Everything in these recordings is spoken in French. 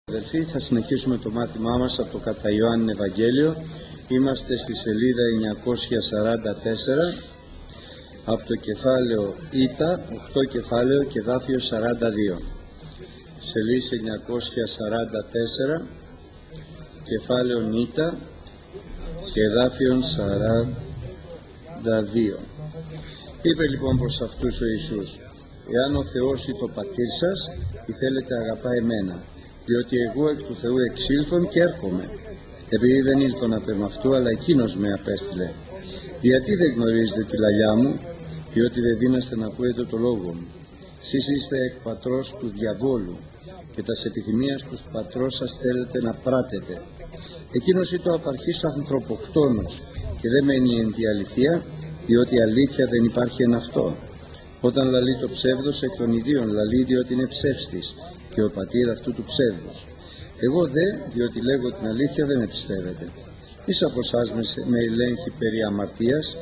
Αδελφοί, θα συνεχίσουμε το μάθημά μας από το κατά Ιωάννη Ευαγγέλιο. Είμαστε στη σελίδα 944 από το κεφάλαιο Ήτα, 8 κεφάλαιο και δάφιο 42. Σελίδα 944, κεφάλαιο Ήτα και δάφιο 42. Είπε λοιπόν προς αυτούς ο Ιησούς: «Εάν ο Θεός ή το πατήρ σας, ή θέλετε αγαπά εμένα, διότι εγώ εκ του Θεού εξήλθον και έρχομαι, επειδή δεν ήλθον απ' εμαυτού, αλλά εκείνος με απέστειλε. Γιατί δεν γνωρίζετε τη λαλιά μου, διότι δεν δύναστε να ακούετε το λόγο μου. Σεις είστε εκ πατρός του διαβόλου, και τας επιθυμίας τους πατρός σας θέλετε να πράτετε. Εκείνος ή το απαρχής ανθρωποκτόνος, και δεν μένει εν τη αληθεία, διότι αλήθεια δεν υπάρχει εν αυτό. Όταν λαλεί το ψεύδος, εκ των ιδίων λαλεί, διότι είναι ψεύστης, και ο πατήρ αυτού του ψεύδους. Εγώ δε, διότι λέγω την αλήθεια, δεν με πιστεύετε. Τις από εσάς με ελέγχει περί αμαρτίας?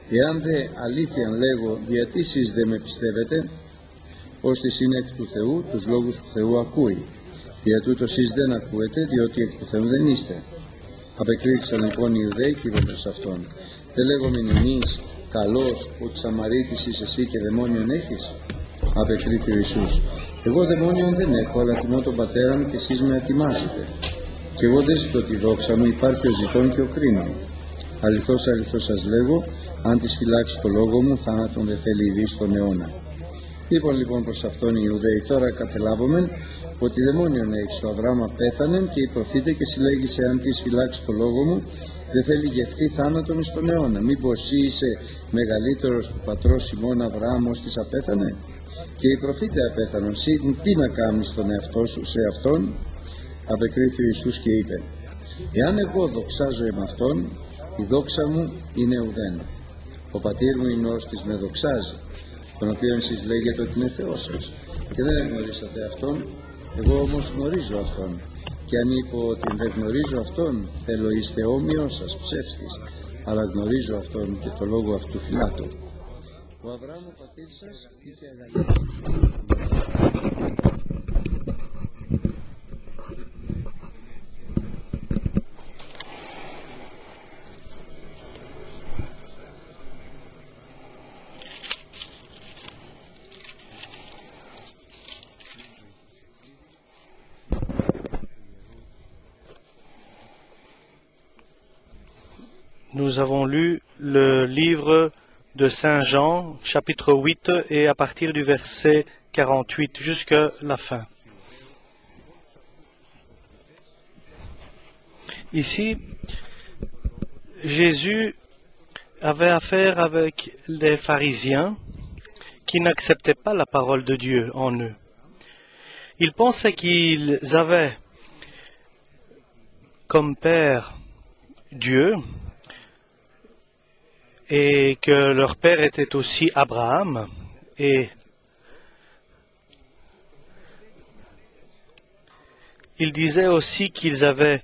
Εάν δε αλήθειαν λέγω, γιατί εσείς δεν με πιστεύετε? Ώστις είναι εκ του Θεού, τους λόγους του Θεού ακούει. Δια τούτο εσείς δεν ακούετε, διότι εκ του Θεού δεν είστε. Απεκρίθησαν λοιπόν οι Ιουδαίοι και είπαν προς αυτόν: δεν λέγομεν εμείς, καλός, ότι Σαμαρίτης είσαι εσύ και δαιμόνιον έχεις? Απεκρίθη ο Ιησούς: εγώ δαιμόνιον δεν έχω, αλλά τιμώ τον πατέρα μου και εσείς με ατιμάζετε. Και εγώ δεν ζητώ τη δόξα μου, υπάρχει ο ζητών και ο κρίνων. Αληθώς, αληθώς σας λέγω, αν της φυλάξει το λόγο μου, θάνατον δεν θέλει η δι στον αιώνα. Είπαν λοιπόν προς αυτόν οι Ιουδαίοι: τώρα κατελάβομεν ότι δαιμόνιον έχεις. Ο Αβραάμ απέθανεν και οι προφήτε και συλλέγησε, αν της φυλάξει το λόγο μου, δεν θέλει γευθεί θάνατον στον αιώνα. Μήπως εσύ είσαι μεγαλύτερος του πατρός ημών Αβραάμ ως της απέθανε? Και οι προφήτε απέθανον, τι να κάνεις τον εαυτό σου σε αυτόν? Απεκρίθη ο Ιησούς και είπε: εάν εγώ δοξάζω εμ' αυτόν, η δόξα μου είναι ουδέν. Ο πατήρ μου είναι ως της με δοξάζει, τον οποίον εσείς λέγετε ότι είναι Θεός σας, και δεν γνωρίσατε αυτόν, εγώ όμως γνωρίζω αυτόν. Και αν είπω ότι δεν γνωρίζω αυτόν, θέλω είστε όμοιος σας ψεύστης, αλλά γνωρίζω αυτόν και το λόγο αυτού φυλάτω. Ο Αβραάμ ο πατήρ σας είχε αγαλιάσει. Nous avons lu le livre de Saint Jean, chapitre 8, et à partir du verset 48 jusqu'à la fin. Ici, Jésus avait affaire avec les pharisiens qui n'acceptaient pas la parole de Dieu en eux. Ils pensaient qu'ils avaient comme Père Dieu, et que leur père était aussi Abraham, et ils disaient aussi qu'ils avaient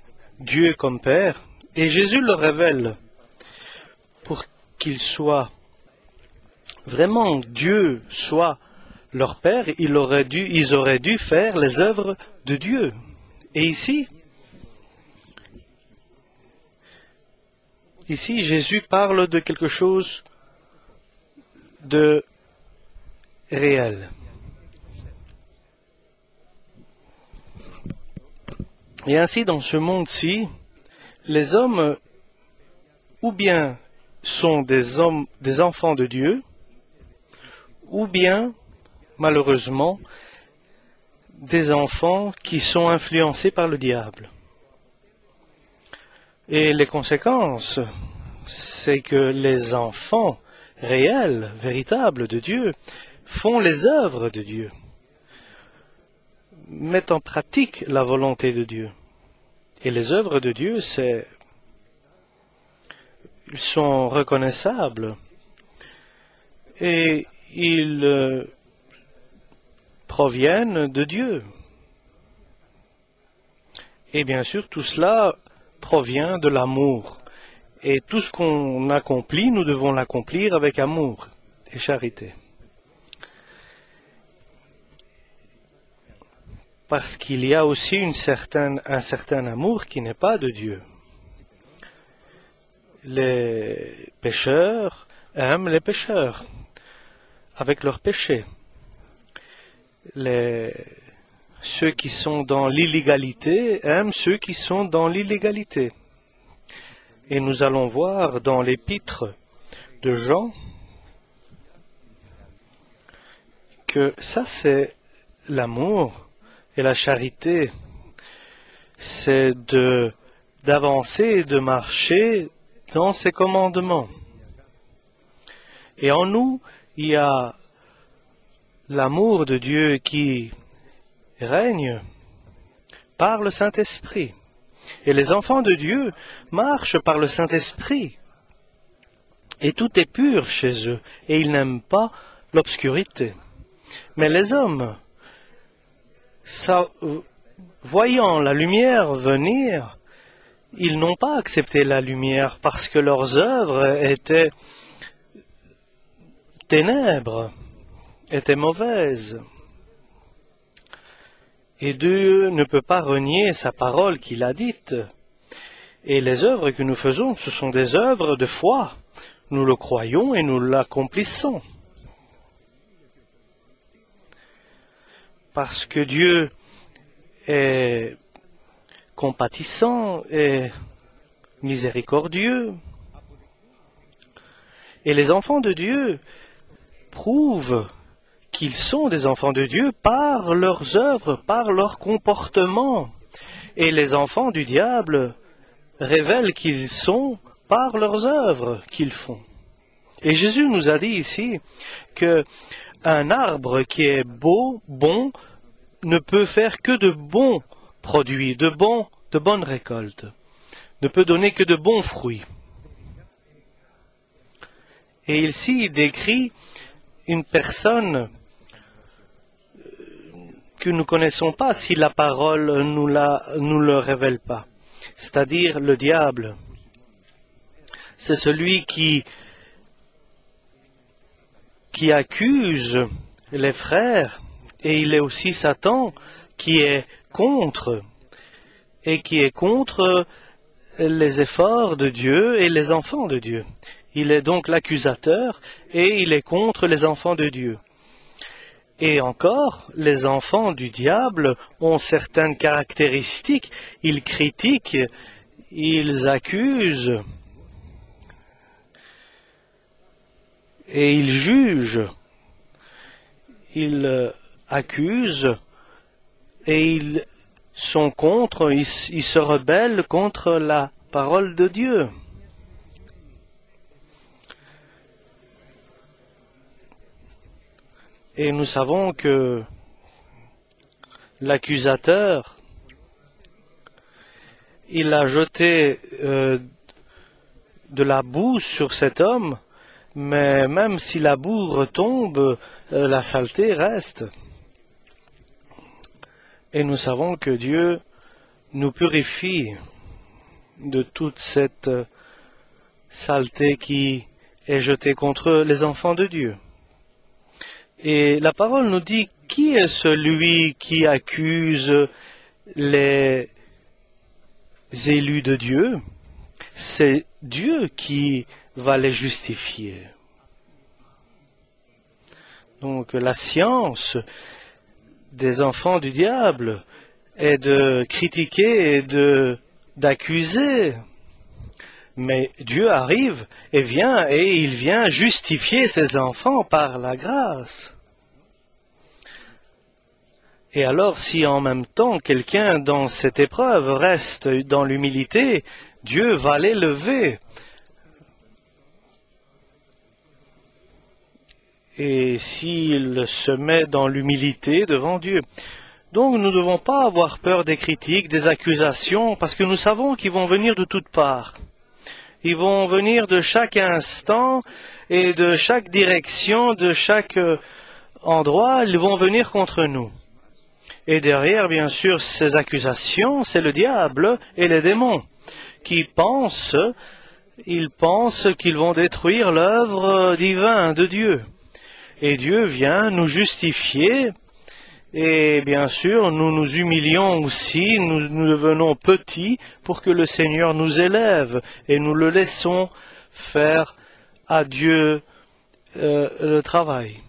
Dieu comme père, et Jésus leur révèle, pour qu'ils soient vraiment Dieu soit leur père, ils auraient dû faire les œuvres de Dieu. Et Ici, Jésus parle de quelque chose de réel. Et ainsi, dans ce monde-ci, les hommes ou bien sont des enfants de Dieu, ou bien, malheureusement, des enfants qui sont influencés par le diable. Et les conséquences, c'est que les enfants réels, véritables de Dieu, font les œuvres de Dieu, mettent en pratique la volonté de Dieu. Et les œuvres de Dieu, ils sont reconnaissables et ils proviennent de Dieu. Et bien sûr, tout cela provient de l'amour. Et tout ce qu'on accomplit, nous devons l'accomplir avec amour et charité. parce qu'il y a aussi un certain amour qui n'est pas de Dieu. Les pécheurs aiment les pécheurs avec leurs péchés. Ceux qui sont dans l'illégalité aiment ceux qui sont dans l'illégalité. Et nous allons voir dans l'épître de Jean que ça c'est l'amour et la charité. C'est d'avancer et de marcher dans ses commandements. Et en nous, il y a l'amour de Dieu qui règne par le Saint-Esprit. Et les enfants de Dieu marchent par le Saint-Esprit. Et tout est pur chez eux, et ils n'aiment pas l'obscurité. Mais les hommes, voyant la lumière venir, ils n'ont pas accepté la lumière parce que leurs œuvres étaient ténèbres, étaient mauvaises. Et Dieu ne peut pas renier sa parole qu'il a dite. Et les œuvres que nous faisons, ce sont des œuvres de foi. Nous le croyons et nous l'accomplissons. Parce que Dieu est compatissant et miséricordieux. Et les enfants de Dieu prouvent qu'ils sont des enfants de Dieu par leurs œuvres, par leur comportement. Et les enfants du diable révèlent qu'ils sont par leurs œuvres qu'ils font. Et Jésus nous a dit ici que un arbre qui est bon, ne peut faire que de bons produits, de bonnes récoltes, ne peut donner que de bons fruits. Et ici, il décrit une personne que nous ne connaissons pas si la parole nous le révèle pas, c'est-à-dire le diable. C'est celui qui accuse les frères, et il est aussi Satan qui est contre, et qui est contre les efforts de Dieu et les enfants de Dieu. Il est donc l'accusateur, et il est contre les enfants de Dieu. Et encore, les enfants du diable ont certaines caractéristiques. Ils critiquent, ils accusent, et ils jugent. Ils accusent, et ils sont contre, ils se rebellent contre la parole de Dieu. Et nous savons que l'accusateur, il a jeté de la boue sur cet homme, mais même si la boue retombe, la saleté reste. Et nous savons que Dieu nous purifie de toute cette saleté qui est jetée contre les enfants de Dieu. Et la parole nous dit, qui est celui qui accuse les élus de Dieu? C'est Dieu qui va les justifier. Donc la science des enfants du diable est de critiquer et d'accuser. Mais Dieu arrive et il vient justifier ses enfants par la grâce. Et alors, si en même temps quelqu'un dans cette épreuve reste dans l'humilité, Dieu va l'élever. Et s'il se met dans l'humilité devant Dieu. Donc nous ne devons pas avoir peur des critiques, des accusations, parce que nous savons qu'ils vont venir de toutes parts. Ils vont venir de chaque instant et de chaque direction, de chaque endroit, ils vont venir contre nous. Et derrière, bien sûr, ces accusations, c'est le diable et les démons qui pensent qu'ils vont détruire l'œuvre divine de Dieu. Et Dieu vient nous justifier Et bien sûr, nous nous humilions aussi, nous devenons petits pour que le Seigneur nous élève et nous le laissons faire à Dieu le travail.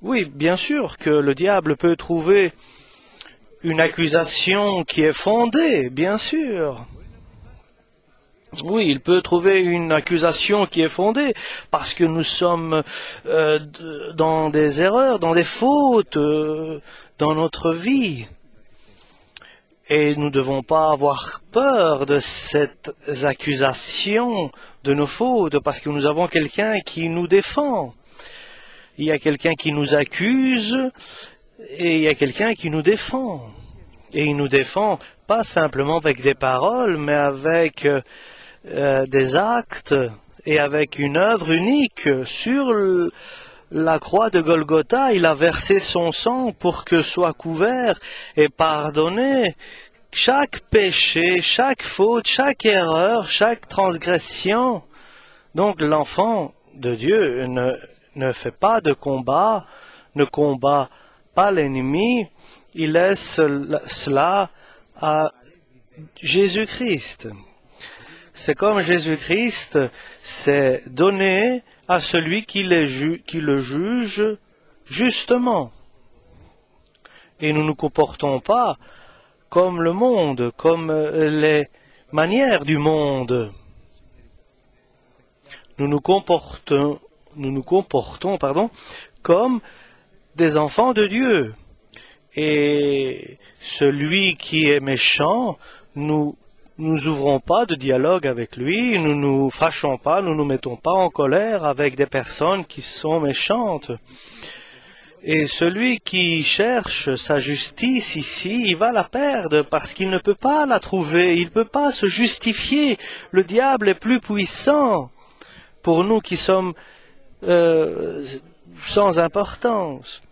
Oui, bien sûr que le diable peut trouver une accusation qui est fondée, bien sûr. Oui, il peut trouver une accusation qui est fondée parce que nous sommes dans des erreurs, dans des fautes dans notre vie. Et nous ne devons pas avoir peur de ces accusations de nos fautes parce que nous avons quelqu'un qui nous défend. Il y a quelqu'un qui nous accuse et il y a quelqu'un qui nous défend. Et il nous défend pas simplement avec des paroles, mais avec des actes et avec une œuvre unique. Sur la croix de Golgotha, il a versé son sang pour que soit couvert et pardonné chaque péché, chaque faute, chaque erreur, chaque transgression. Donc l'enfant de Dieu ne fait pas de combat, ne combat pas l'ennemi, il laisse cela à Jésus-Christ. C'est comme Jésus-Christ s'est donné à celui qui le juge justement. Et nous ne nous comportons pas comme le monde, comme les manières du monde. Nous nous comportons comme des enfants de Dieu. Et celui qui est méchant, nous n'ouvrons pas de dialogue avec lui, nous ne nous fâchons pas, nous ne nous mettons pas en colère avec des personnes qui sont méchantes. Et celui qui cherche sa justice ici, il va la perdre parce qu'il ne peut pas la trouver, il ne peut pas se justifier. Le diable est plus puissant pour nous qui sommes sans importance.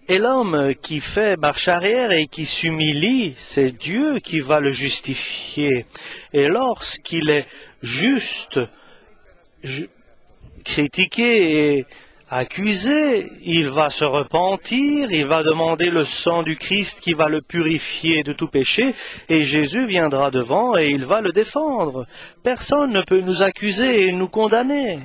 Et l'homme qui fait marche arrière et qui s'humilie, c'est Dieu qui va le justifier. Et lorsqu'il est juste critiqué et accusé, il va se repentir, il va demander le sang du Christ qui va le purifier de tout péché, et Jésus viendra devant et il va le défendre. Personne ne peut nous accuser et nous condamner.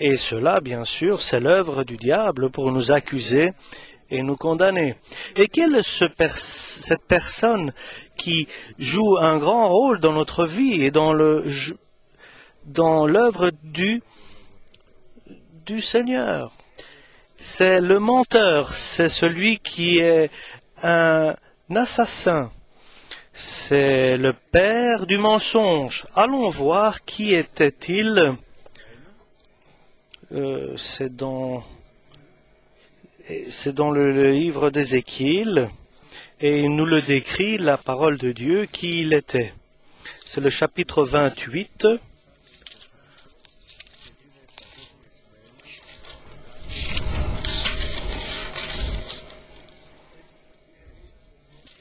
Et cela, bien sûr, c'est l'œuvre du diable pour nous accuser et nous condamner. Et quelle est cette personne qui joue un grand rôle dans notre vie et dans l'œuvre du Seigneur? C'est le menteur, c'est celui qui est un assassin. C'est le père du mensonge. Allons voir qui était-il. C'est dans le livre d'Ézéchiel et il nous le décrit, la parole de Dieu, qui il était. C'est le chapitre 28.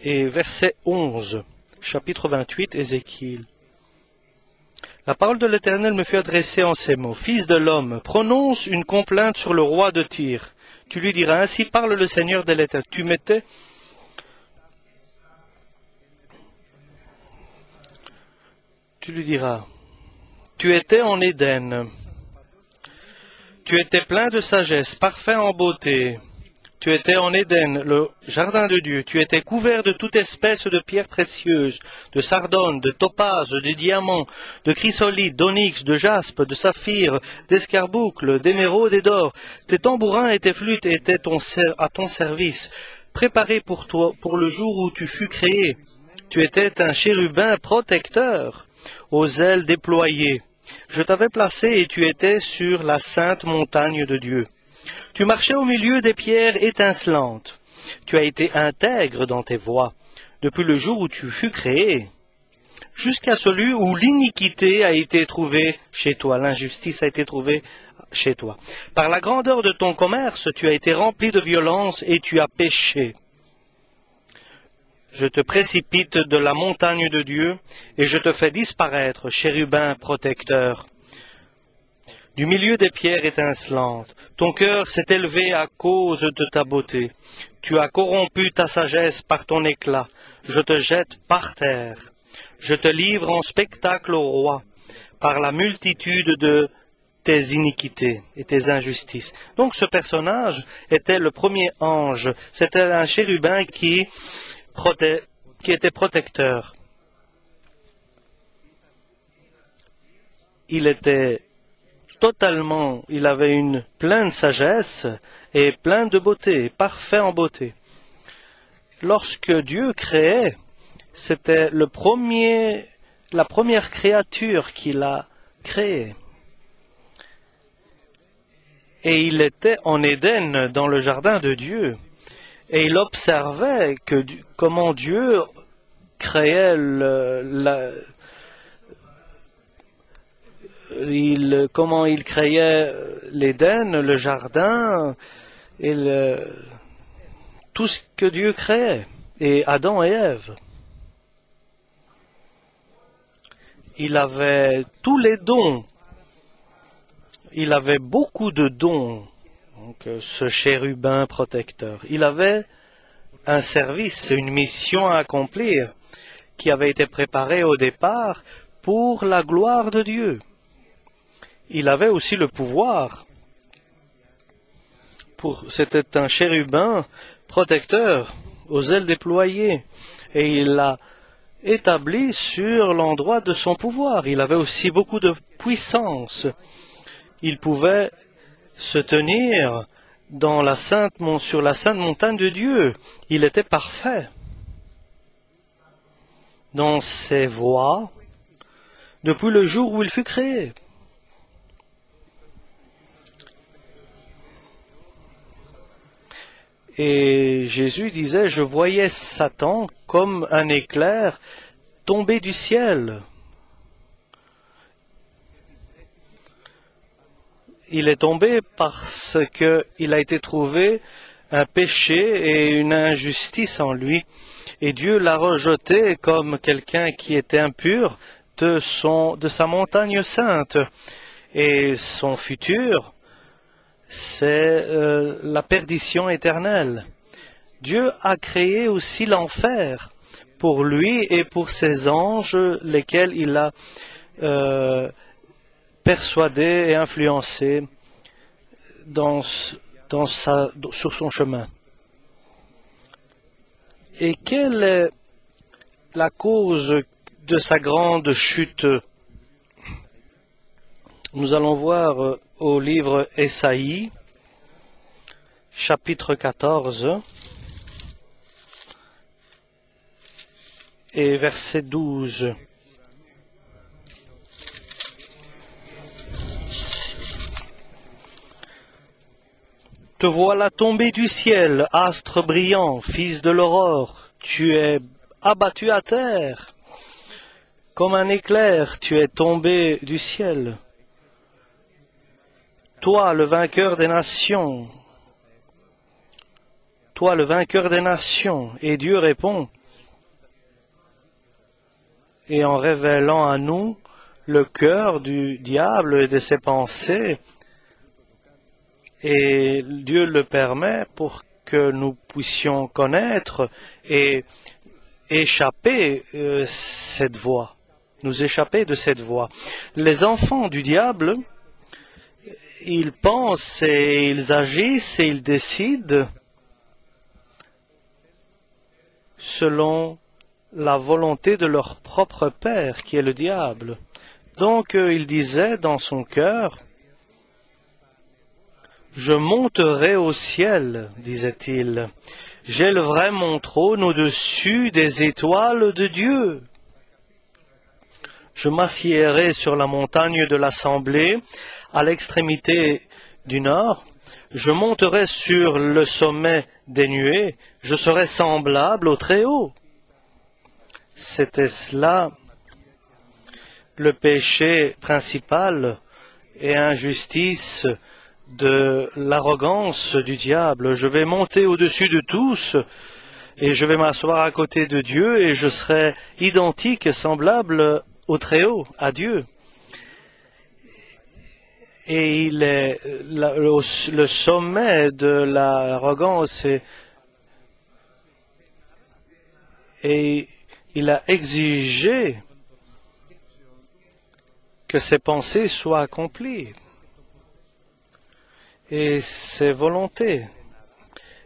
Et verset 11, chapitre 28, Ézéchiel. La parole de l'Éternel me fut adressée en ces mots. Fils de l'homme, prononce une complainte sur le roi de Tyr. Tu lui diras, ainsi parle le Seigneur de l'Éternel. Tu lui diras, tu étais en Éden. Tu étais plein de sagesse, parfait en beauté. Tu étais en Éden, le jardin de Dieu. Tu étais couvert de toute espèce de pierres précieuses, de sardone, de topaze, de diamants, de chrysolite, d'onyx, de jaspe, de saphir, d'escarboucle, d'émeraude et d'or. Tes tambourins et tes flûtes étaient à ton service, préparés pour toi, pour le jour où tu fus créé. Tu étais un chérubin protecteur, aux ailes déployées. Je t'avais placé et tu étais sur la sainte montagne de Dieu. Tu marchais au milieu des pierres étincelantes. Tu as été intègre dans tes voies, depuis le jour où tu fus créé, jusqu'à celui où l'iniquité a été trouvée chez toi, l'injustice a été trouvée chez toi. Par la grandeur de ton commerce, tu as été rempli de violence et tu as péché. Je te précipite de la montagne de Dieu et je te fais disparaître, chérubin protecteur. du milieu des pierres étincelantes. Ton cœur s'est élevé à cause de ta beauté. Tu as corrompu ta sagesse par ton éclat. Je te jette par terre. Je te livre en spectacle au roi par la multitude de tes iniquités et tes injustices. Donc ce personnage était le premier ange. C'était un chérubin qui était protecteur. Il avait une pleine sagesse et plein de beauté, parfait en beauté. Lorsque Dieu créait, c'était la première créature qu'il a créée. Et il était en Éden, dans le jardin de Dieu. Et il observait comment Dieu créait comment il créait l'Éden, le jardin, et tout ce que Dieu créait, et Adam et Ève. Il avait tous les dons. Il avait beaucoup de dons, donc, ce chérubin protecteur. Il avait un service, une mission à accomplir qui avait été préparée au départ pour la gloire de Dieu. Il avait aussi le pouvoir. C'était un chérubin protecteur aux ailes déployées et il l'a établi sur l'endroit de son pouvoir. Il avait aussi beaucoup de puissance. Il pouvait se tenir sur la sainte montagne de Dieu. Il était parfait dans ses voies depuis le jour où il fut créé. Et Jésus disait, je voyais Satan comme un éclair tombé du ciel. Il est tombé parce qu'il a été trouvé un péché et une injustice en lui. Et Dieu l'a rejeté comme quelqu'un qui était impur de sa montagne sainte. Et son futur, c'est la perdition éternelle. Dieu a créé aussi l'enfer pour lui et pour ses anges, lesquels il a persuadés et influencés sur son chemin. Et quelle est la cause de sa grande chute? Nous allons voir au livre Ésaïe, chapitre 14, et verset 12. Te voilà tombé du ciel, astre brillant, fils de l'aurore, tu es abattu à terre. Comme un éclair, tu es tombé du ciel. Toi, le vainqueur des nations. Toi, le vainqueur des nations. Et Dieu répond, et en révélant à nous le cœur du diable et de ses pensées, et Dieu le permet pour que nous puissions connaître et échapper cette voie, nous échapper de cette voie. Les enfants du diable, ils pensent et ils agissent et ils décident selon la volonté de leur propre père, qui est le diable. Donc il disait dans son cœur, « Je monterai au ciel, disait-il, j'élèverai mon trône au-dessus des étoiles de Dieu. Je m'assiérai sur la montagne de l'assemblée, à l'extrémité du nord, je monterai sur le sommet des nuées, je serai semblable au Très-Haut. » C'était cela le péché principal et injustice de l'arrogance du diable. Je vais monter au-dessus de tous et je vais m'asseoir à côté de Dieu et je serai identique, semblable au Très-Haut, à Dieu. et il est le sommet de l'arrogance et il a exigé que ses pensées soient accomplies et ses volontés.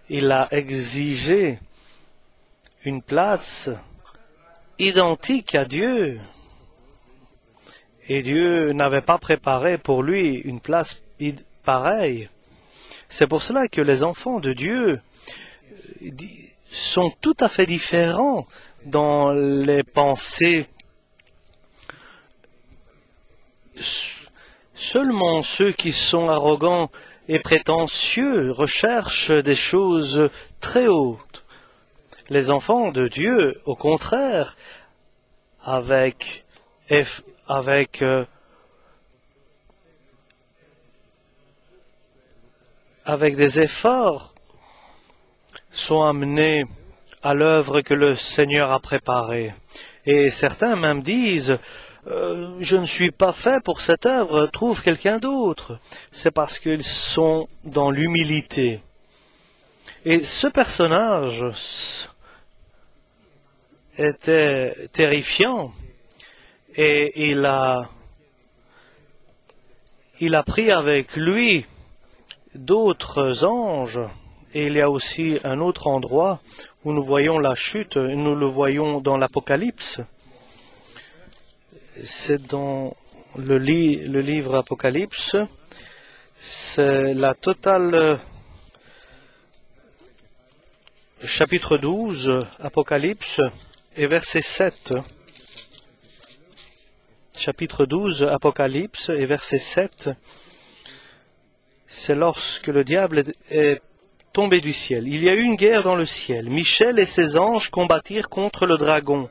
Il a exigé une place identique à Dieu. Et Dieu n'avait pas préparé pour lui une place pareille. C'est pour cela que les enfants de Dieu sont tout à fait différents dans les pensées. Seulement ceux qui sont arrogants et prétentieux recherchent des choses très hautes. Les enfants de Dieu, au contraire, avec des efforts, sont amenés à l'œuvre que le Seigneur a préparée. Et certains même disent je ne suis pas fait pour cette œuvre, trouve quelqu'un d'autre. C'est parce qu'ils sont dans l'humilité. Et ce personnage était terrifiant. Et il a pris avec lui d'autres anges. Et il y a aussi un autre endroit où nous voyons la chute. Nous le voyons dans l'Apocalypse. C'est dans le livre Apocalypse. C'est la totale chapitre 12, Apocalypse, et verset 7. Chapitre 12, Apocalypse, et verset 7. C'est lorsque le diable est tombé du ciel. Il y a eu une guerre dans le ciel. Michel et ses anges combattirent contre le dragon.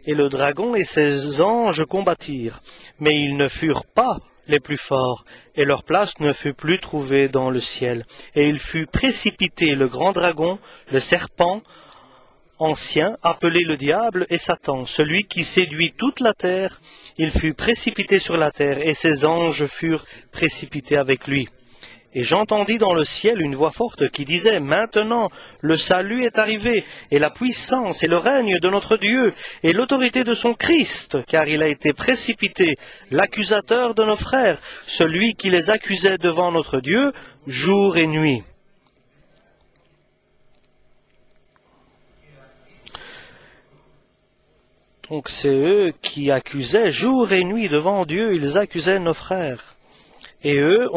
Et le dragon et ses anges combattirent. Mais ils ne furent pas les plus forts, et leur place ne fut plus trouvée dans le ciel. Et il fut précipité, le grand dragon, le serpent ancien, appelé le diable et Satan, celui qui séduit toute la terre. Il fut précipité sur la terre, et ses anges furent précipités avec lui. Et j'entendis dans le ciel une voix forte qui disait, « Maintenant, le salut est arrivé, et la puissance et le règne de notre Dieu, et l'autorité de son Christ, car il a été précipité, l'accusateur de nos frères, celui qui les accusait devant notre Dieu, jour et nuit. » Donc c'est eux qui accusaient jour et nuit devant Dieu, ils accusaient nos frères. Et eux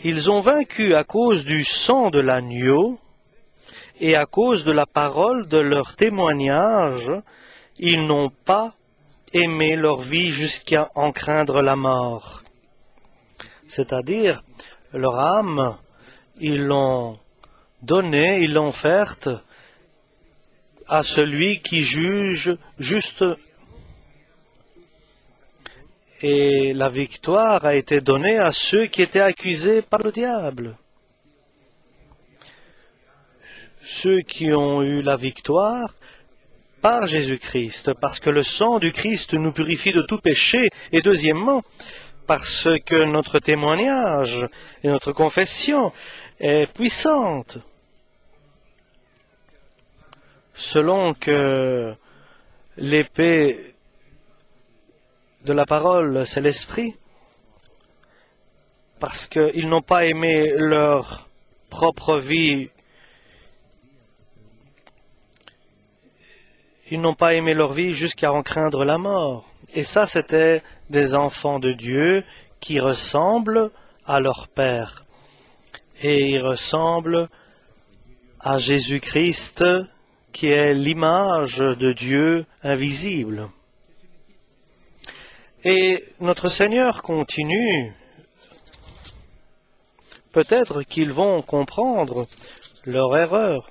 ils ont vaincu à cause du sang de l'agneau et à cause de la parole de leur témoignage. Ils n'ont pas aimé leur vie jusqu'à en craindre la mort. C'est-à-dire, leur âme, ils l'ont donnée, ils l'ont offerte à celui qui juge juste. Et la victoire a été donnée à ceux qui étaient accusés par le diable. Ceux qui ont eu la victoire par Jésus-Christ, parce que le sang du Christ nous purifie de tout péché, et deuxièmement, parce que notre témoignage et notre confession est puissante. Selon que l'épée de la parole, c'est l'esprit, parce qu'ils n'ont pas aimé leur propre vie, ils n'ont pas aimé leur vie jusqu'à en craindre la mort. Et ça, c'était des enfants de Dieu qui ressemblent à leur Père. Et ils ressemblent à Jésus-Christ, qui est l'image de Dieu invisible. Et notre Seigneur continue. Peut-être qu'ils vont comprendre leur erreur.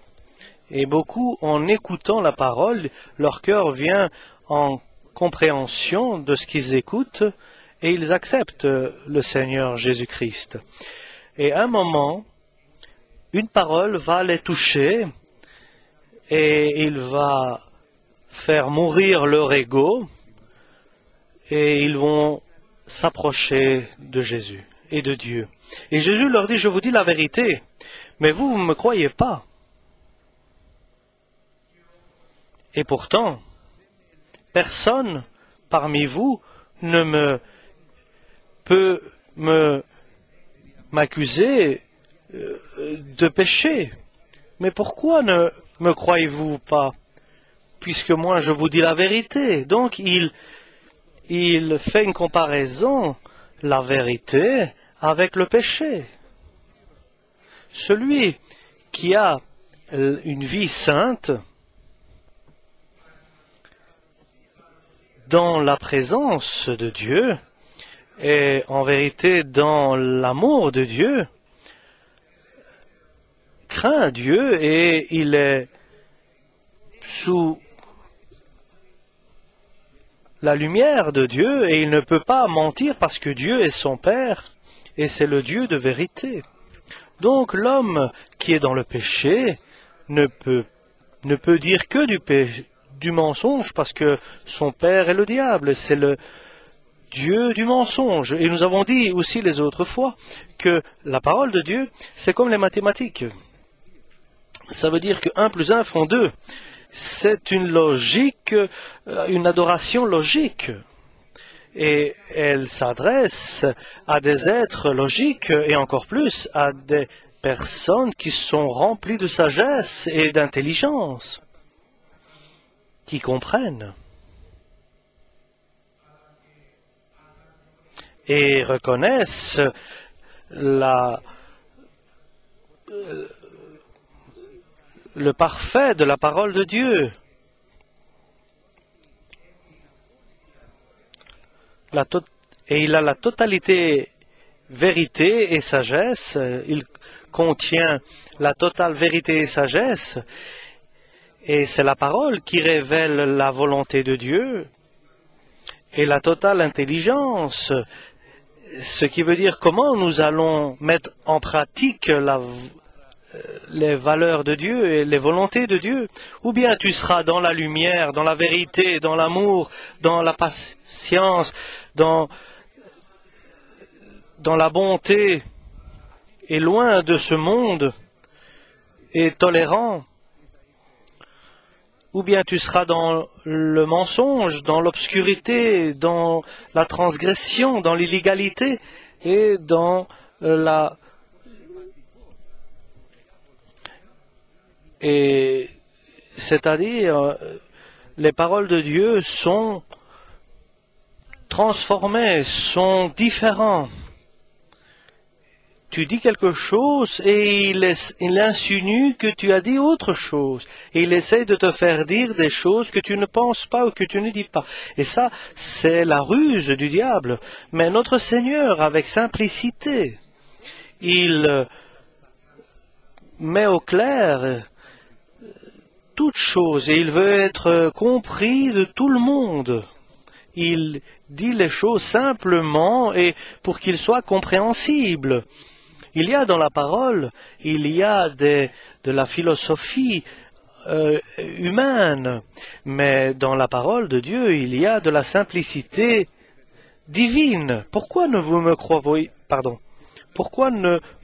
Et beaucoup, en écoutant la parole, leur cœur vient en compréhension de ce qu'ils écoutent et ils acceptent le Seigneur Jésus-Christ. Et à un moment, une parole va les toucher et il va faire mourir leur ego et ils vont s'approcher de Jésus et de Dieu. Et Jésus leur dit, je vous dis la vérité, mais vous ne me croyez pas. Et pourtant, personne parmi vous ne peut m'accuser de péché. Mais pourquoi ne me croyez-vous pas? Puisque moi je vous dis la vérité. Donc il fait une comparaison, la vérité avec le péché. Celui qui a une vie sainte, dans la présence de Dieu, et en vérité dans l'amour de Dieu, craint Dieu et il est sous la lumière de Dieu et il ne peut pas mentir parce que Dieu est son Père et c'est le Dieu de vérité. Donc l'homme qui est dans le péché ne peut dire que du mensonge parce que son père est le diable, c'est le Dieu du mensonge. Et nous avons dit aussi les autres fois que la parole de Dieu, c'est comme les mathématiques. Ça veut dire que 1 plus 1 font 2. C'est une logique, une adoration logique. Et elle s'adresse à des êtres logiques et encore plus à des personnes qui sont remplies de sagesse et d'intelligence, qui comprennent et reconnaissent le parfait de la parole de Dieu. Et il a la totalité vérité et sagesse. Il contient la totale vérité et sagesse. Et c'est la parole qui révèle la volonté de Dieu et la totale intelligence. Ce qui veut dire comment nous allons mettre en pratique les valeurs de Dieu et les volontés de Dieu. Ou bien tu seras dans la lumière, dans la vérité, dans l'amour, dans la patience, dans la bonté, et loin de ce monde, et tolérant. Ou bien tu seras dans le mensonge, dans l'obscurité, dans la transgression, dans l'illégalité et dans Et c'est-à-dire, les paroles de Dieu sont transformées, sont différentes. Tu dis quelque chose et il insinue que tu as dit autre chose. Et il essaie de te faire dire des choses que tu ne penses pas ou que tu ne dis pas. Et ça, c'est la ruse du diable. Mais notre Seigneur, avec simplicité, il met au clair toutes choses et il veut être compris de tout le monde. Il dit les choses simplement et pour qu'il soit compréhensible. Il y a dans la parole, il y a de la philosophie humaine, mais dans la parole de Dieu, il y a de la simplicité divine. Pourquoi ne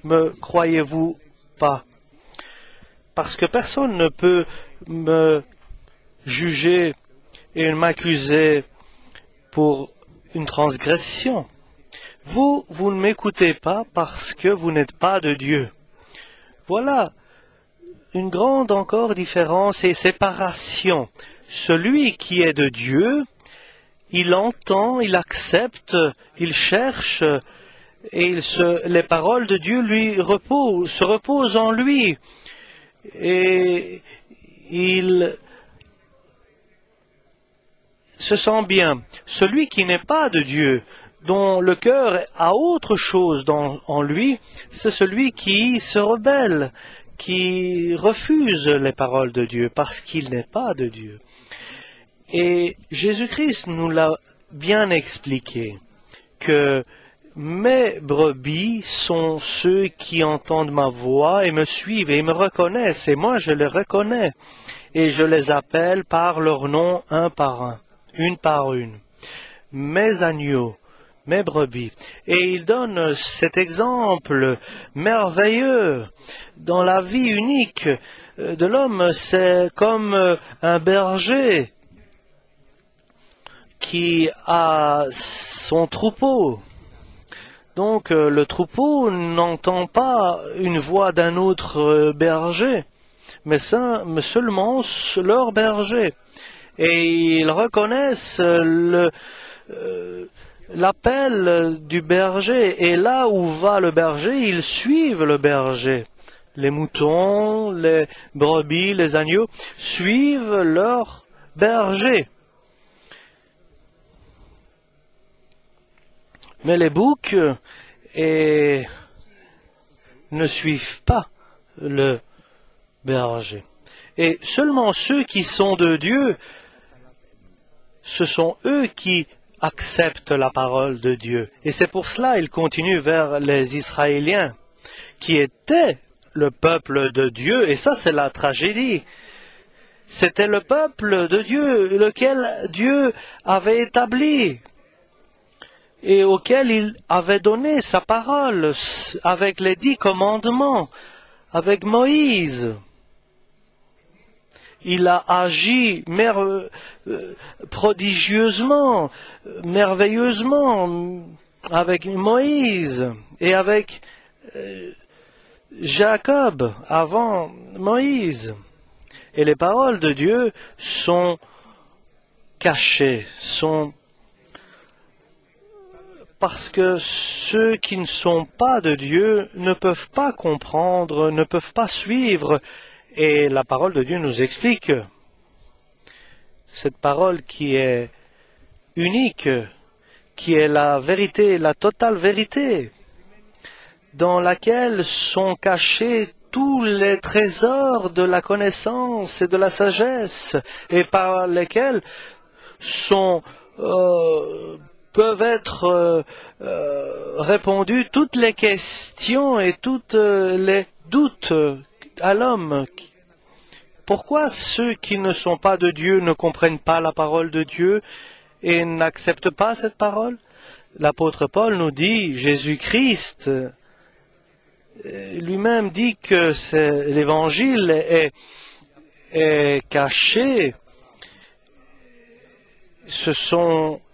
me croyez-vous pas? Parce que personne ne peut me juger et m'accuser pour une transgression. Vous ne m'écoutez pas parce que vous n'êtes pas de Dieu. Voilà une grande encore différence et séparation. Celui qui est de Dieu, il entend, il accepte, il cherche, et les paroles de Dieu se reposent en lui. Et il se sent bien. Celui qui n'est pas de Dieu, dont le cœur a autre chose en lui, c'est celui qui se rebelle, qui refuse les paroles de Dieu parce qu'il n'est pas de Dieu. Et Jésus-Christ nous l'a bien expliqué, que mes brebis sont ceux qui entendent ma voix et me suivent et me reconnaissent, et moi je les reconnais, et je les appelle par leur nom un par un, une par une. Mes agneaux mes brebis. Et il donne cet exemple merveilleux dans la vie unique de l'homme. C'est comme un berger qui a son troupeau. Donc le troupeau n'entend pas une voix d'un autre berger, mais seulement leur berger. Et ils reconnaissent l'appel du berger. Et là où va le berger, ils suivent le berger. Les moutons, les brebis, les agneaux suivent leur berger. Mais les boucs ne suivent pas le berger. Et seulement ceux qui sont de Dieu, ce sont eux qui acceptent la parole de Dieu. Et c'est pour cela qu'il continue vers les Israéliens, qui étaient le peuple de Dieu. Et ça, c'est la tragédie. C'était le peuple de Dieu, lequel Dieu avait établi et auquel il avait donné sa parole avec les 10 commandements, avec Moïse. Il a agi prodigieusement, merveilleusement avec Moïse et avec Jacob avant Moïse. Et les paroles de Dieu sont cachées, parce que ceux qui ne sont pas de Dieu ne peuvent pas comprendre, ne peuvent pas suivre. Et la parole de Dieu nous explique cette parole qui est unique, qui est la vérité, la totale vérité, dans laquelle sont cachés tous les trésors de la connaissance et de la sagesse, et par lesquels peuvent être répondues toutes les questions et tous les doutes à l'homme. Pourquoi ceux qui ne sont pas de Dieu ne comprennent pas la parole de Dieu et n'acceptent pas cette parole? L'apôtre Paul nous dit, Jésus-Christ lui-même dit que l'évangile est caché.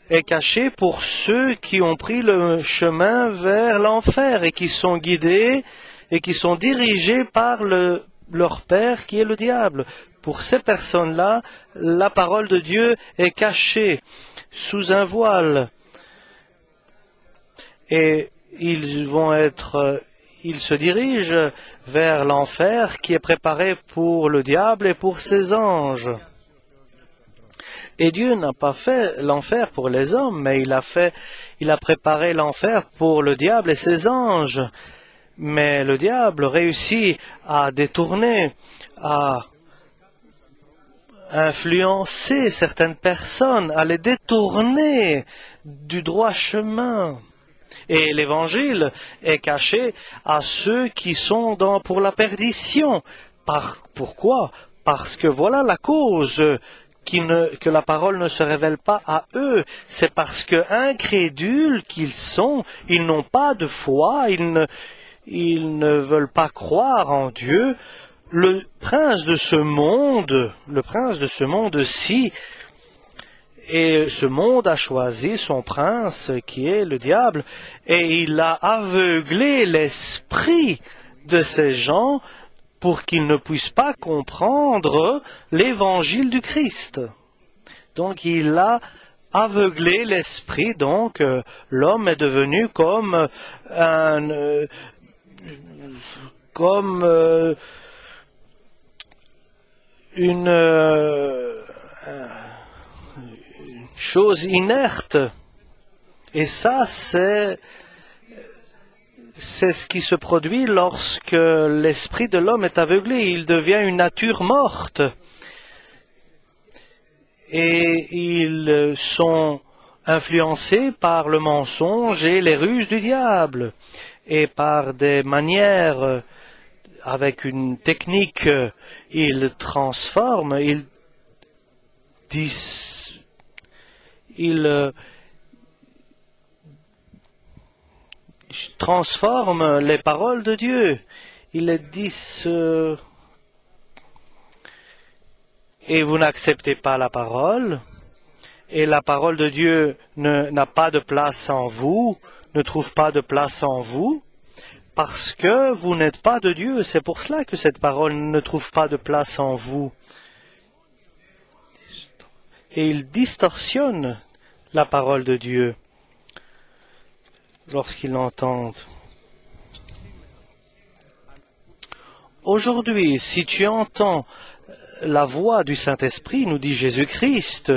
Est caché pour ceux qui ont pris le chemin vers l'enfer et qui sont guidés et qui sont dirigés par leur père qui est le diable. Pour ces personnes-là, la parole de Dieu est cachée sous un voile. Et ils se dirigent vers l'enfer qui est préparé pour le diable et pour ses anges. Et Dieu n'a pas fait l'enfer pour les hommes, mais il a préparé l'enfer pour le diable et ses anges. Mais le diable réussit à détourner, à influencer certaines personnes, à les détourner du droit chemin. Et l'évangile est caché à ceux qui sont pour la perdition. Pourquoi? Parce que voilà la cause que la parole ne se révèle pas à eux. C'est parce que incrédules qu'ils sont, ils n'ont pas de foi, ils ne veulent pas croire en Dieu. Le prince de ce monde-ci, et ce monde a choisi son prince qui est le diable, et il a aveuglé l'esprit de ces gens pour qu'ils ne puissent pas comprendre l'évangile du Christ. Donc il a aveuglé l'esprit, donc l'homme est devenu comme une chose inerte. Et ça, c'est ce qui se produit lorsque l'esprit de l'homme est aveuglé. Il devient une nature morte. Et ils sont influencés par le mensonge et les ruses du diable. Et par des manières, avec une technique, ils transforment, ils transforment les paroles de Dieu. Ils les disent et vous n'acceptez pas la parole, et la parole de Dieu n'a pas de place en vous, ne trouve pas de place en vous, parce que vous n'êtes pas de Dieu. C'est pour cela que cette parole ne trouve pas de place en vous. Et ils distorsionnent la parole de Dieu lorsqu'ils l'entendent. Aujourd'hui, si tu entends la voix du Saint-Esprit, nous dit Jésus-Christ,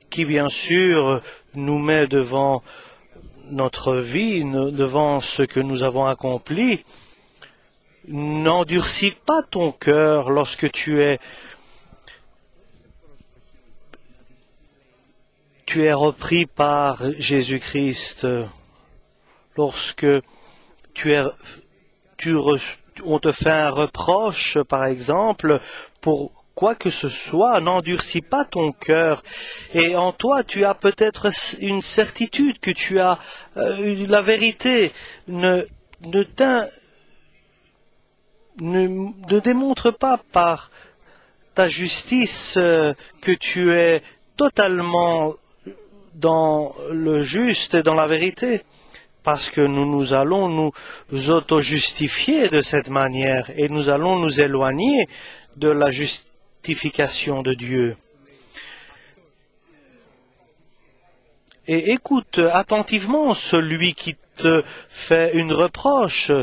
qui bien sûr nous met devant notre vie, devant ce que nous avons accompli, n'endurcis pas ton cœur lorsque tu es repris par Jésus-Christ, lorsque on te fait un reproche, par exemple, pour quoi que ce soit, n'endurcis pas ton cœur. Et en toi, tu as peut-être une certitude que tu as la vérité. Ne démontre pas par ta justice que tu es totalement dans le juste et dans la vérité, parce que nous allons nous auto-justifier de cette manière et nous allons nous éloigner de la justification de Dieu. Et écoute attentivement celui qui te fait une reproche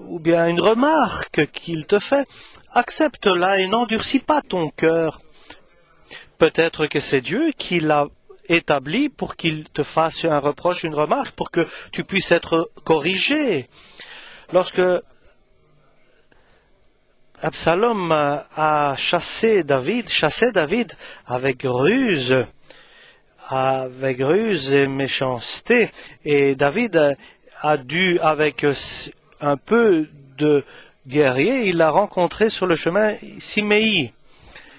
ou bien une remarque qu'il te fait. Accepte-la et n'endurcis pas ton cœur. Peut-être que c'est Dieu qui l'a établi pour qu'il te fasse un reproche, une remarque, pour que tu puisses être corrigé. Lorsque Absalom a chassé David avec ruse et méchanceté, et David a dû, avec un peu de guerrier, il a rencontré sur le chemin Siméi.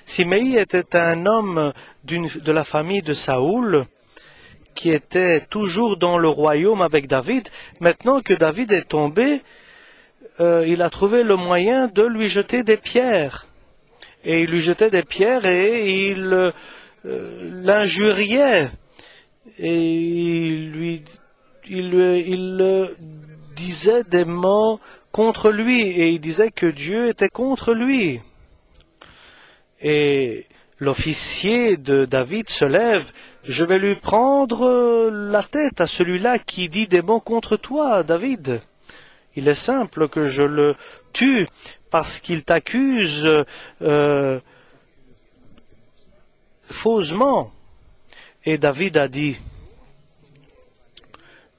Siméi était un homme de la famille de Saoul qui était toujours dans le royaume avec David. Maintenant que David est tombé, il a trouvé le moyen de lui jeter des pierres. Et il lui jetait des pierres et il l'injuriait. Et il disait des mots contre lui et il disait que Dieu était contre lui. Et l'officier de David se lève. Je vais lui prendre la tête à celui-là qui dit des mots contre toi, David. Il est simple que je le tue parce qu'il t'accuse faussement. Et David a dit,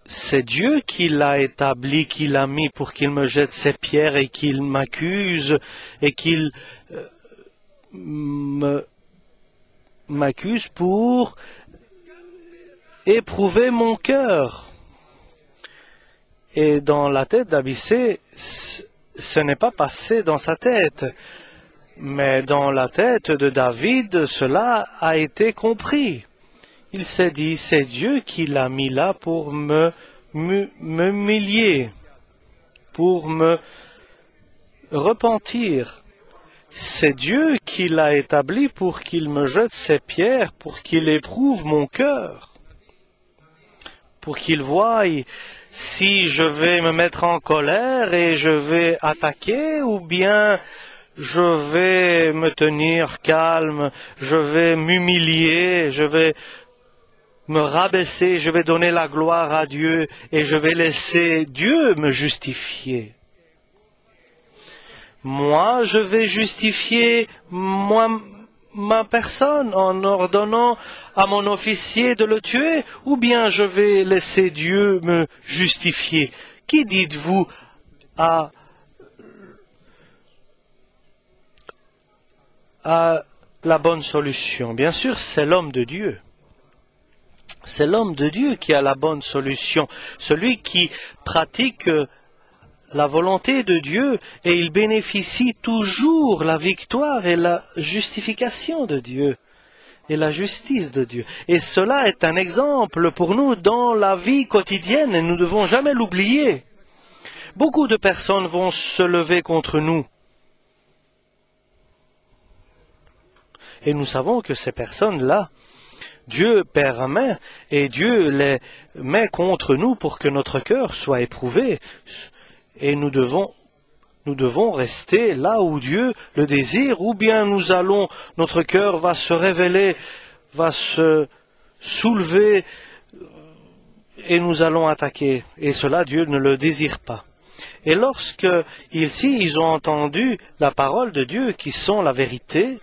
c'est Dieu qui l'a établi, qui l'a mis pour qu'il me jette ses pierres et qu'il m'accuse et qu'il m'accuse pour éprouver mon cœur. Et dans la tête d'Abissai, ce n'est pas passé dans sa tête, mais dans la tête de David, cela a été compris. Il s'est dit, c'est Dieu qui l'a mis là pour m'humilier, pour me repentir. C'est Dieu qui l'a établi pour qu'il me jette ses pierres, pour qu'il éprouve mon cœur, pour qu'il voie si je vais me mettre en colère et je vais attaquer ou bien je vais me tenir calme, je vais m'humilier, je vais me rabaisser, je vais donner la gloire à Dieu et je vais laisser Dieu me justifier. Moi, je vais justifier ma personne en ordonnant à mon officier de le tuer, ou bien je vais laisser Dieu me justifier. Qui dites-vous à la bonne solution? Bien sûr, c'est l'homme de Dieu. C'est l'homme de Dieu qui a la bonne solution, celui qui pratique la volonté de Dieu, et il bénéficie toujours la victoire et la justification de Dieu. et la justice de Dieu. Et cela est un exemple pour nous dans la vie quotidienne et nous ne devons jamais l'oublier. Beaucoup de personnes vont se lever contre nous. Et nous savons que ces personnes-là, Dieu permet et Dieu les met contre nous pour que notre cœur soit éprouvé. Et nous devons rester là où Dieu le désire, ou bien notre cœur va se révéler, va se soulever et nous allons attaquer. Et cela, Dieu ne le désire pas. Et lorsque ici, ils ont entendu la parole de Dieu qui sont la vérité,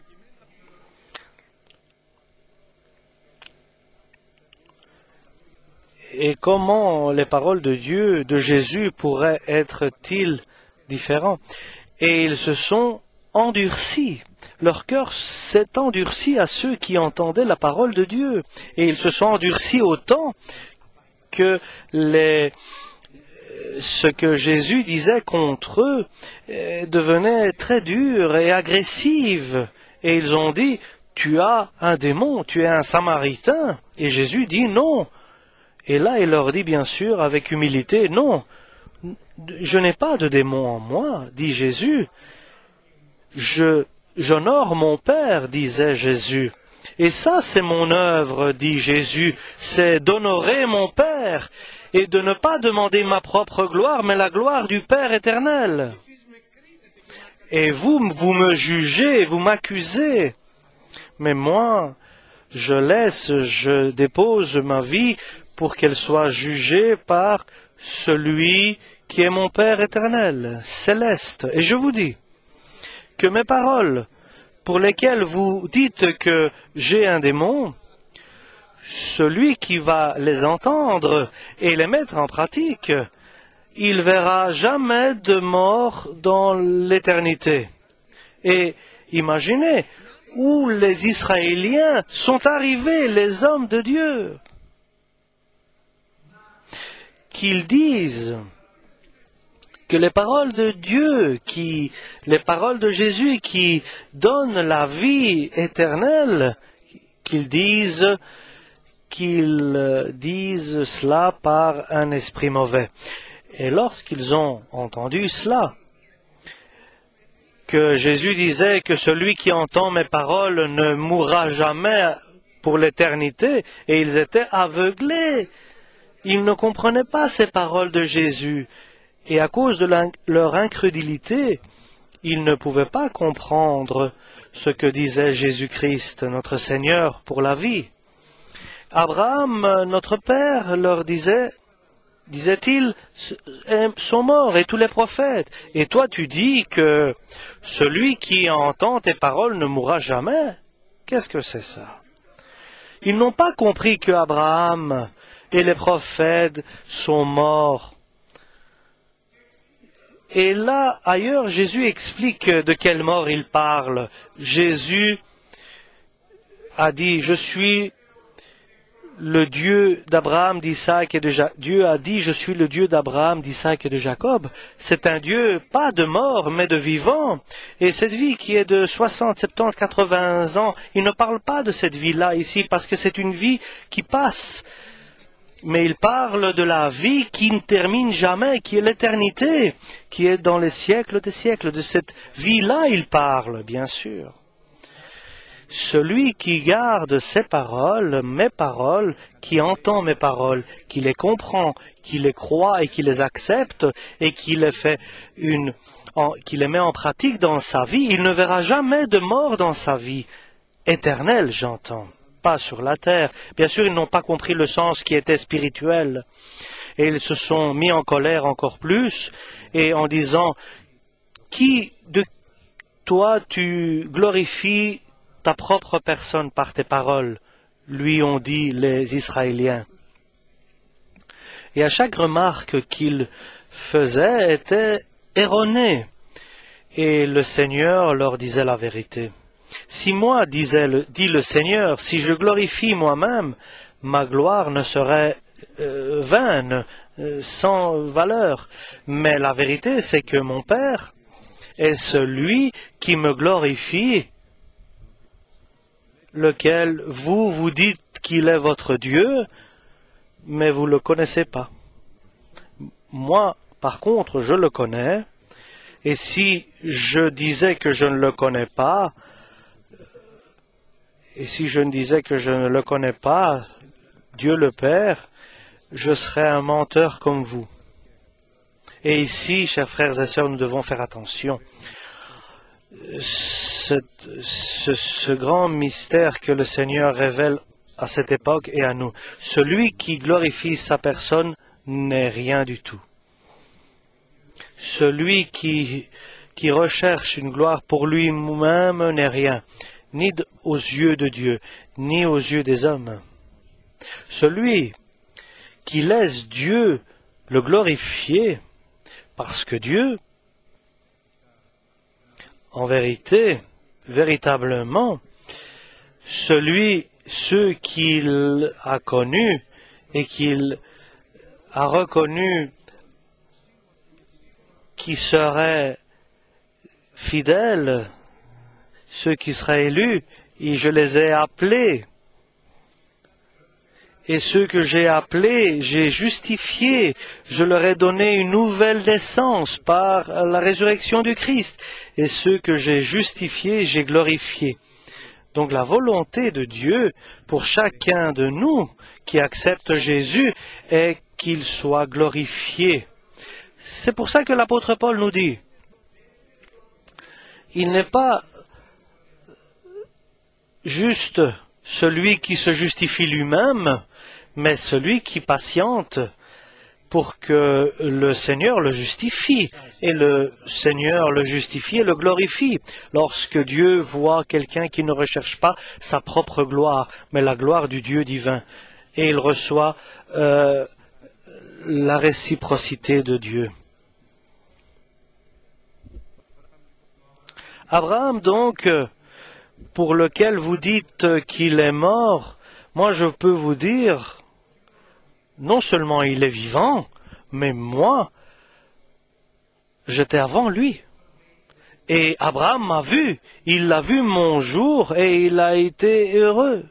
et comment les paroles de Dieu, de Jésus, pourraient être-ils différents? Et ils se sont endurcis. Leur cœur s'est endurci à ceux qui entendaient la parole de Dieu. Et ils se sont endurcis autant que ce que Jésus disait contre eux devenait très dur et agressif. Et ils ont dit, tu as un démon, tu es un Samaritain. Et Jésus dit, non. Et là, il leur dit bien sûr avec humilité, non, je n'ai pas de démon en moi, dit Jésus. J'honore mon Père, disait Jésus. Et ça, c'est mon œuvre, dit Jésus, c'est d'honorer mon Père et de ne pas demander ma propre gloire, mais la gloire du Père éternel. Et vous me jugez, vous m'accusez. Mais moi, je dépose ma vie pour qu'elle soit jugée par celui qui est mon Père éternel, céleste. Et je vous dis que mes paroles, pour lesquelles vous dites que j'ai un démon, celui qui va les entendre et les mettre en pratique, il verra jamais de mort dans l'éternité. Et imaginez où les Israéliens sont arrivés, les hommes de Dieu, qu'ils disent que les paroles de Dieu, les paroles de Jésus qui donnent la vie éternelle, qu'ils disent cela par un esprit mauvais. Et lorsqu'ils ont entendu cela, que Jésus disait que celui qui entend mes paroles ne mourra jamais pour l'éternité, et ils étaient aveuglés. Ils ne comprenaient pas ces paroles de Jésus. Et à cause de leur incrédulité, ils ne pouvaient pas comprendre ce que disait Jésus-Christ, notre Seigneur, pour la vie. Abraham, notre Père, leur disait-il, sont morts et tous les prophètes. Et toi tu dis que celui qui entend tes paroles ne mourra jamais. Qu'est-ce que c'est ça? Ils n'ont pas compris que Abraham et les prophètes sont morts. Et là, ailleurs, Jésus explique de quelle mort il parle. Jésus a dit, je suis le Dieu d'Abraham, d'Isaac et de Jacob. Dieu a dit, je suis le Dieu d'Abraham, d'Isaac et de Jacob. C'est un Dieu, pas de mort, mais de vivant. Et cette vie qui est de 60, 70, 80 ans, il ne parle pas de cette vie-là ici, parce que c'est une vie qui passe. Mais il parle de la vie qui ne termine jamais, qui est l'éternité, qui est dans les siècles des siècles. De cette vie-là, il parle, bien sûr. Celui qui garde ses paroles, mes paroles, qui entend mes paroles, qui les comprend, qui les croit et qui les accepte et qui les qui les met en pratique dans sa vie, il ne verra jamais de mort dans sa vie. Éternelle, j'entends. Pas sur la terre. Bien sûr, ils n'ont pas compris le sens qui était spirituel. Et ils se sont mis en colère encore plus, et en disant, qui de toi tu glorifies ta propre personne par tes paroles, lui ont dit les Israéliens. Et à chaque remarque qu'ils faisaient était erronée. Et le Seigneur leur disait la vérité. Si moi, dit le Seigneur, si je glorifie moi-même, ma gloire ne serait vaine, sans valeur. Mais la vérité, c'est que mon Père est celui qui me glorifie. lequel vous dites qu'il est votre Dieu, mais vous ne le connaissez pas. Moi, par contre, je le connais, et si je disais que je ne le connais pas, Dieu le Père, je serais un menteur comme vous. Et ici, chers frères et sœurs, nous devons faire attention. Ce grand mystère que le Seigneur révèle à cette époque et à nous. Celui qui glorifie sa personne n'est rien du tout. Celui qui recherche une gloire pour lui-même n'est rien, ni aux yeux de Dieu, ni aux yeux des hommes. Celui qui laisse Dieu le glorifier, parce que Dieu, en vérité, véritablement, ceux qu'il a connus et qu'il a reconnus qui seraient fidèles, ceux qui seraient élus, et je les ai appelés. Et ceux que j'ai appelés, j'ai justifiés. Je leur ai donné une nouvelle naissance par la résurrection du Christ. Et ceux que j'ai justifiés, j'ai glorifiés. Donc la volonté de Dieu pour chacun de nous qui accepte Jésus est qu'il soit glorifié. C'est pour ça que l'apôtre Paul nous dit, il n'est pas juste celui qui se justifie lui-même, mais celui qui patiente pour que le Seigneur le justifie. Et le Seigneur le justifie et le glorifie. Lorsque Dieu voit quelqu'un qui ne recherche pas sa propre gloire, mais la gloire du Dieu divin, et il reçoit la réciprocité de Dieu. Abraham, donc, pour lequel vous dites qu'il est mort, moi je peux vous dire, non seulement il est vivant, mais moi, j'étais avant lui. Et Abraham m'a vu, il a vu mon jour et il a été heureux.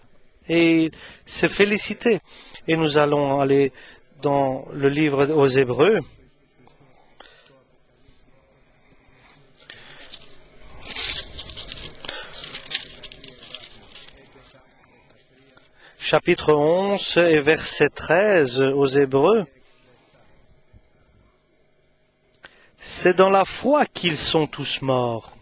Et il s'est félicité. Et nous allons aller dans le livre aux Hébreux. Chapitre 11 et verset 13 aux Hébreux. C'est dans la foi qu'ils sont tous morts,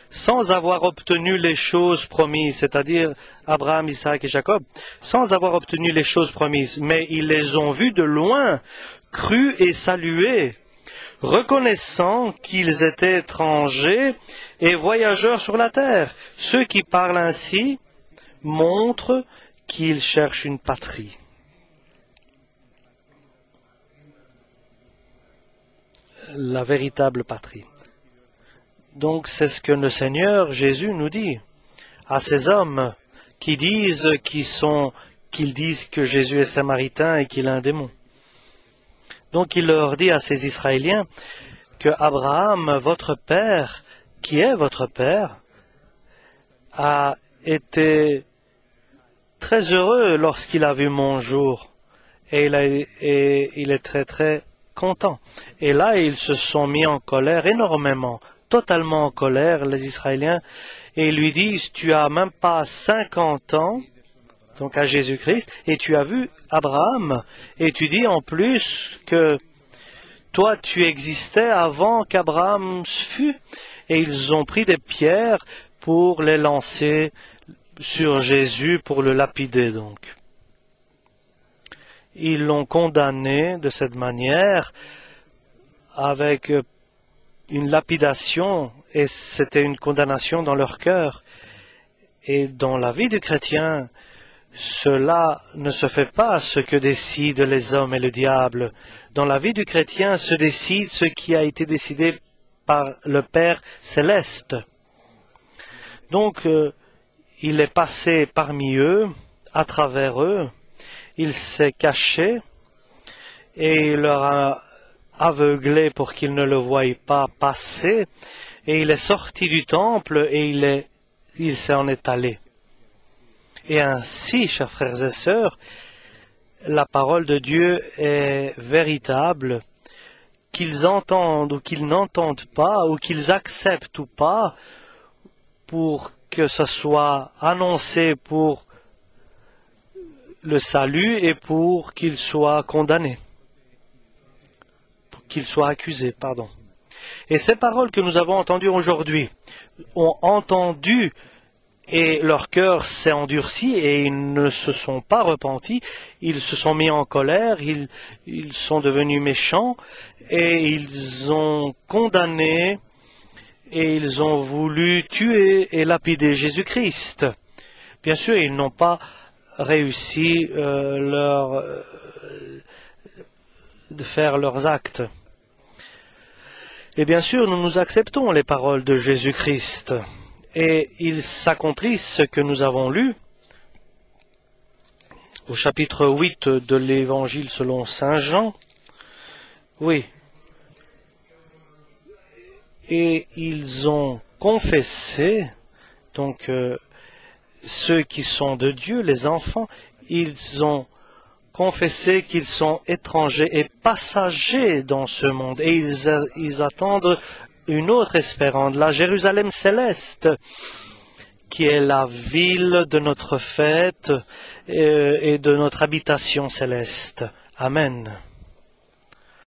sans avoir obtenu les choses promises, c'est-à-dire Abraham, Isaac et Jacob, sans avoir obtenu les choses promises, mais ils les ont vues de loin, crus et salués, reconnaissant qu'ils étaient étrangers et voyageurs sur la terre. Ceux qui parlent ainsi montrent qu'ils cherchent une patrie. La véritable patrie. Donc c'est ce que le Seigneur Jésus nous dit à ces hommes qui disent que Jésus est samaritain et qu'il a un démon. Donc il leur dit à ces Israéliens que Abraham, votre père, qui est votre père, a été très heureux lorsqu'il a vu mon jour et il est très très content. Et là, ils se sont mis en colère énormément, totalement en colère, les Israéliens, et ils lui disent, tu as même pas 50 ans, donc à Jésus-Christ, et tu as vu Abraham, et tu dis en plus que toi, tu existais avant qu'Abraham fût, et ils ont pris des pierres pour les lancer sur Jésus, pour le lapider donc. Ils l'ont condamné de cette manière avec une lapidation et c'était une condamnation dans leur cœur. Et dans la vie du chrétien, cela ne se fait pas ce que décident les hommes et le diable. Dans la vie du chrétien se décide ce qui a été décidé par le Père céleste. Donc, il est passé parmi eux, à travers eux, il s'est caché et il leur a aveuglé pour qu'ils ne le voient pas passer et il est sorti du temple et il s'en est allé. Et ainsi, chers frères et sœurs, la parole de Dieu est véritable, qu'ils entendent ou qu'ils n'entendent pas, ou qu'ils acceptent ou pas, pour que ce soit annoncé pour le salut et pour qu'il soit condamné, pour qu'il soit accusé, pardon. Et ces paroles que nous avons entendues aujourd'hui ont entendu et leur cœur s'est endurci et ils ne se sont pas repentis, ils se sont mis en colère, ils sont devenus méchants et ils ont condamné et ils ont voulu tuer et lapider Jésus-Christ. Bien sûr, ils n'ont pas réussi de faire leurs actes. Et bien sûr, nous acceptons les paroles de Jésus-Christ. Et ils s'accomplissent ce que nous avons lu au chapitre 8 de l'Évangile selon Saint Jean. Oui. Et ils ont confessé, donc ceux qui sont de Dieu, les enfants, ils ont confessé qu'ils sont étrangers et passagers dans ce monde. Et ils attendent une autre espérance, la Jérusalem céleste, qui est la ville de notre fête et de notre habitation céleste. Amen.